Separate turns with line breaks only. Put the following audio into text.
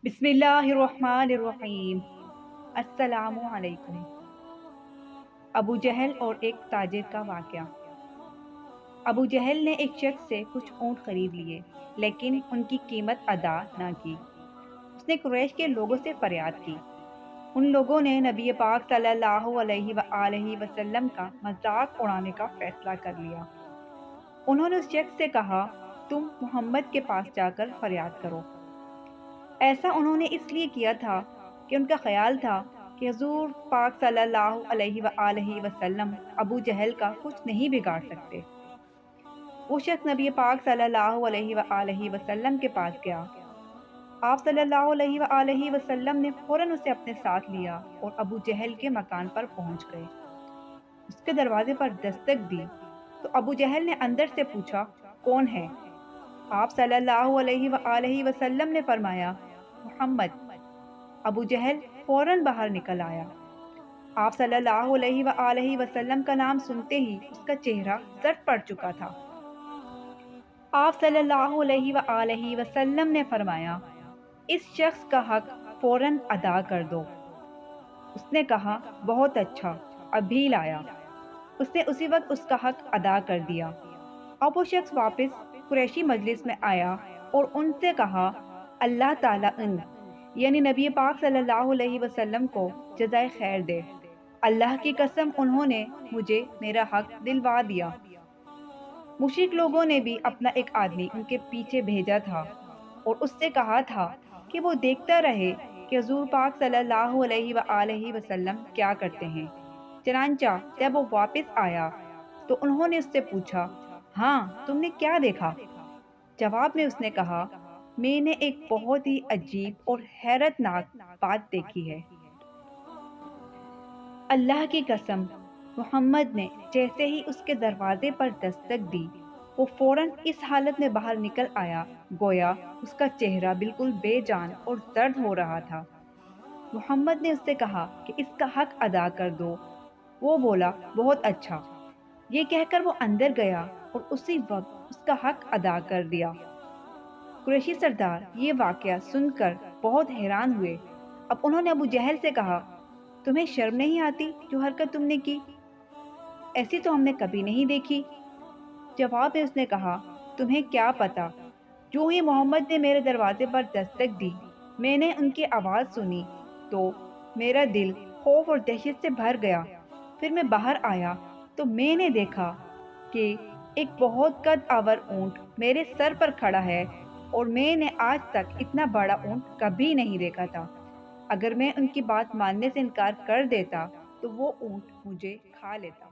بسم اللہ الرحمن الرحیم۔ السلام علیکم۔ ابو جہل اور ایک تاجر کا واقعہ۔ ابو جہل نے ایک شخص سے کچھ اونٹ خرید لیے لیکن ان کی قیمت ادا نہ کی۔ اس نے قریش کے لوگوں سے فریاد کی۔ ان لوگوں نے نبی پاک صلی اللہ علیہ وآلہ وسلم کا مذاق اڑانے کا فیصلہ کر لیا۔ انہوں نے اس شخص سے کہا، تم محمد کے پاس جا کر فریاد کرو۔ ایسا انہوں نے اس لیے کیا تھا کہ ان کا خیال تھا کہ حضور پاک صلی اللہ علیہ وآلہ وسلم ابو جہل کا کچھ نہیں بگاڑ سکتے۔ وہ شخص نبی پاک صلی اللہ علیہ وآلہ وسلم کے پاس گیا۔ آپ صلی اللہ علیہ وآلہ وسلم نے فوراً اسے اپنے ساتھ لیا اور ابو جہل کے مکان پر پہنچ گئے۔ اس کے دروازے پر دستک دی تو ابو جہل نے اندر سے پوچھا، کون ہے؟ آپ صلی اللہ علیہ وآلہ وسلم نے فرمایا، محمد۔ ابو جہل فوراً باہر نکل آیا۔ آپ صلی اللہ علیہ وآلہ وسلم کا نام سنتے ہی اس کا چہرہ زرد پڑ چکا تھا۔ آپ صلی اللہ علیہ وآلہ وسلم نے فرمایا، اس شخص کا حق فوراً ادا کر دو۔ اس نے کہا، بہت اچھا، ابھی لایا۔ اس نے اسی وقت اس کا حق ادا کر دیا۔ اب وہ شخص واپس قریشی مجلس میں آیا اور ان سے کہا، اللہ تعالیٰ یعنی نبی پاک صلی اللہ علیہ وسلم کو جزائے خیر دے۔ اللہ کی قسم انہوں نے مجھے میرا حق دلوا دیا۔ مشرک لوگوں نے بھی اپنا ایک آدمی ان کے پیچھے بھیجا تھا اور اس سے کہا تھا کہ وہ دیکھتا رہے کہ حضور پاک صلی اللہ علیہ وآلہ وسلم کیا کرتے ہیں۔ چنانچہ جب وہ واپس آیا تو انہوں نے اس سے پوچھا، ہاں تم نے کیا دیکھا؟ جواب میں اس نے کہا، میں نے ایک بہت ہی عجیب اور حیرت ناک بات دیکھی ہے۔ اللہ کی قسم، محمد نے جیسے ہی اس کے دروازے پر دستک دی، وہ فوراً اس حالت میں باہر نکل آیا گویا اس کا چہرہ بالکل بے جان اور زرد ہو رہا تھا۔ محمد نے اس سے کہا کہ اس کا حق ادا کر دو۔ وہ بولا، بہت اچھا۔ یہ کہہ کر وہ اندر گیا اور اسی وقت اس کا حق ادا کر دیا۔ قریشی سردار یہ واقعہ سن کر بہت حیران ہوئے۔ اب انہوں نے ابو جہل سے کہا، تمہیں شرم نہیں آتی جو حرکت تم نے کی؟ ایسی تو ہم نے کبھی نہیں دیکھی۔ جواب میں اس نے کہا، تمہیں کیا پتا؟ جو ہی محمد نے میرے دروازے پر دستک دی، میں نے ان کی آواز سنی تو میرا دل خوف اور دہشت سے بھر گیا۔ پھر میں باہر آیا تو میں نے دیکھا کہ ایک بہت قد آور اونٹ میرے سر پر کھڑا ہے اور میں نے آج تک اتنا بڑا اونٹ کبھی نہیں دیکھا تھا۔ اگر میں ان کی بات ماننے سے انکار کر دیتا تو وہ اونٹ مجھے کھا لیتا۔